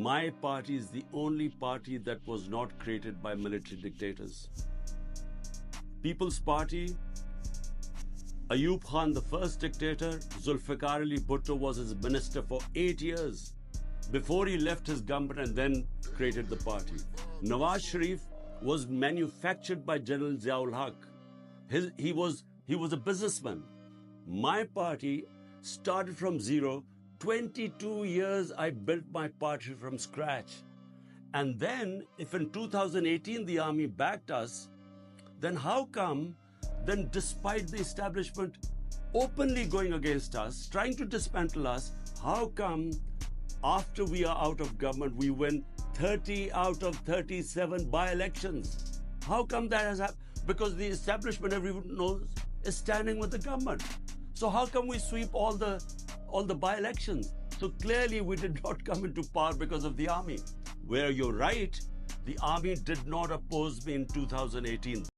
My party is the only party that was not created by military dictators. People's Party, Ayub Khan, the first dictator, Zulfikar Ali Bhutto was his minister for 8 years before he left his government and then created the party. Nawaz Sharif was manufactured by General Ziaul Haq. He was a businessman. My party started from zero. 22 years I built my party from scratch. And then, if in 2018 the army backed us, then how come, then despite the establishment openly going against us, trying to dismantle us, how come after we are out of government, we win 30 out of 37 by-elections? How come that has happened? Because the establishment, everyone knows, is standing with the government. So how come we sweep all the by-elections? So clearly we did not come into power because of the army. Where you're right, the army did not oppose me in 2018.